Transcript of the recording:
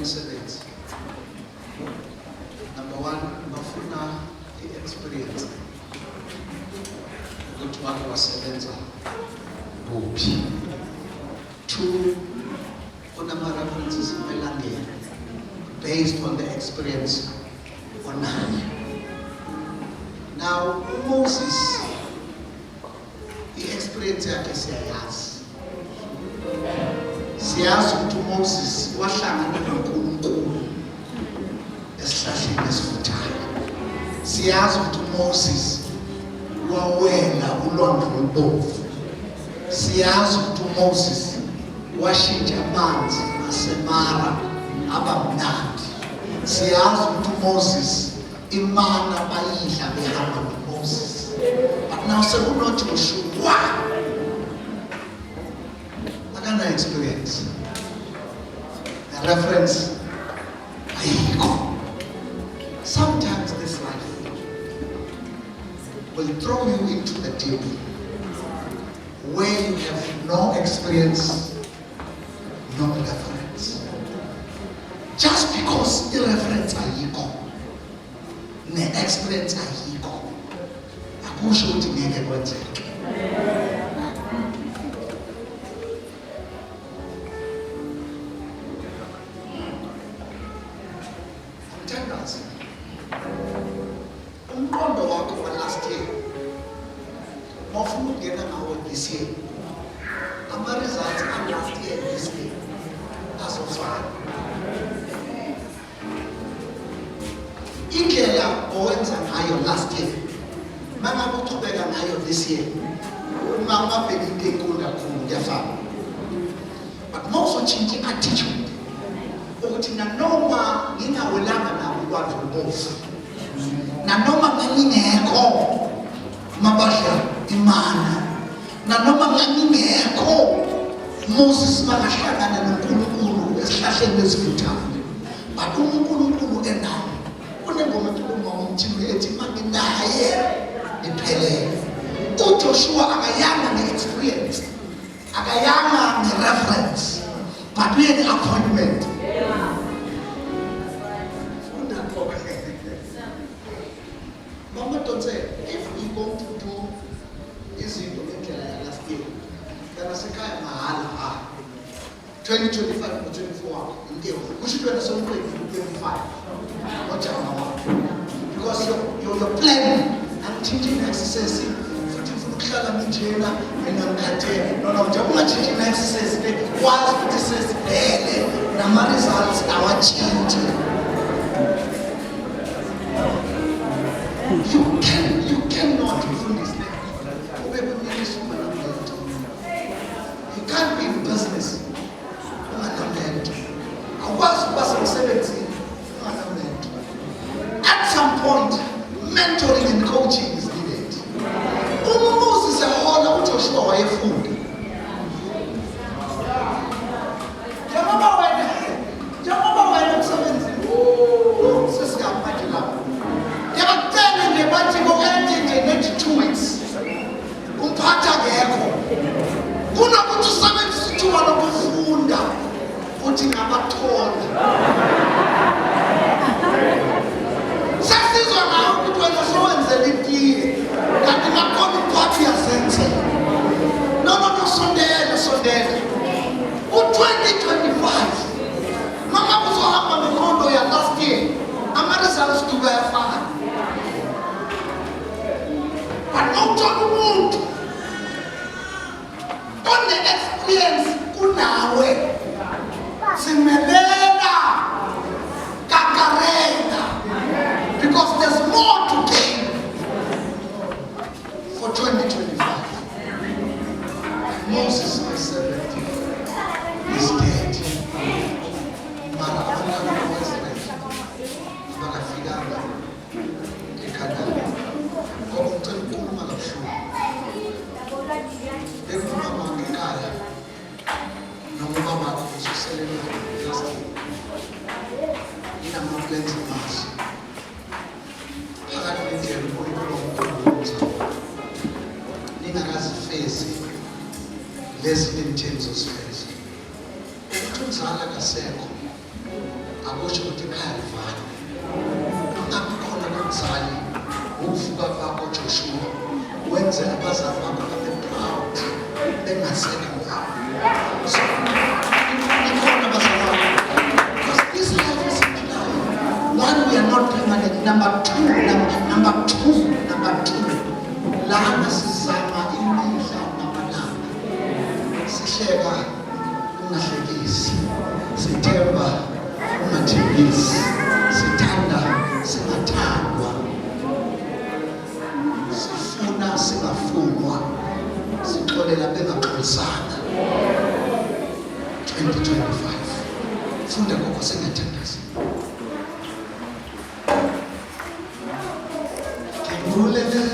umsebenzi. Number one, bafuna i-experience ukuthi wake wasebenza kuphi. Two, kunama-references elandeni based on the experience onayo. Now, Moses, i-experience yakhe siyayazi. Siyazi ukuthi uMoses wahlangana noNkulunkulu esihlahleni esivuthayo. Siyazi ukuthi uMoses wawela ulwandle olubomvu. Siyazi ukuthi uMoses washintsha amanzi aseMara aba mnandi. Siyazi ukuthi uMoses imana bayidla behamba noMoses. But now sekunoJoshua akana experience. The reference ayikho. Sometimes this life will throw you into the deep where you have no experience, no reference. Just because the reference ayikho, ne experience ayikho, akusho ukuthi ngeke kwenzeke. Mthandazi, umqondo wakho wa last year mawufuna ukungena ngawo this year, ama-results a-last year this year azofana. Indlela owenza ngayo last year mangabe uqhubeka ngayo this year uma ungabheki into enkulu kakhulu kuyafana. But mawuzotshintsha i-attitude ukuthi nanoma ngingawelanga nawo ulwandle olubomvu, nanoma ngangingekho mabadla imana, nanoma ngangingekho Moses makahlangana noNkulunkulu esihlahleni esivuthayo, but uNkulunkulu enayo unengoma ekhuluma ethi manginaye iphelele. uJoshua akayanga ne-experience, akayanga ne-reference, but we had an appointment. Mama don't say, if we go to do izinto ngendlela ya last year, kana sekhaya mahala 2025 no 24 ndio kushitwa na somo kwa 25 not jamaa, because your plan and teaching exercise futhi ukuhlala njena enamkhathe noma njengoba teaching exercise kwazi ukuthi sesibhele nama results awachange. You cannot fundis le ube kumnyisa umanamento. You can't be in business umanamento. Awukwazi ukuba semsebenzini umanamento. At some point, mentoring and coaching is needed. Moses ahola uJoshua wayefunda. Njengoba wena emsebenzini sesingaphathi lapho. Ngiyakutshela nje bathi ngo-endinje next 2 weeks umphatha ngekho. Kunokuthi usebenzise ithuba lokufunda uthi ngabathola. Sasizwa ngawo ukuthi wena sowenzela itiye kanti makhona uphathi yasenze. No, sondele. U-2025 mama uzohamba nokondo ya last year, ama-results tuba yafana. But nawuthola umuntu one-experience kunawe, simelela kakareka, because there's more to gain for 2025. Moses, my servant, is dead. Mara abantwana bakaIsrayeli bakafikanga eKhanani. Kwakucela ukukhuluma kabuhlungu. Bekhuluma ngekhaya noma ubaba wakhe ususelelwe last year. akusho ukuthi ekhaya livane. Ngabe khona kumzali ukuvuka kwakho Joshua wenze abazali bakho babe proud bengaseka ngawo. So ikhona abazali because this life is imphilayo. One, we are not permanent. Number two, lana sizama imihla namalanga. Sihleka ungahlekisi, sithemba ungathembisi, sithanda singathandwa, sifuna singafunwa, sixolela bengaxolisana. 2025 funda ngoko singathandazi. Kembulele,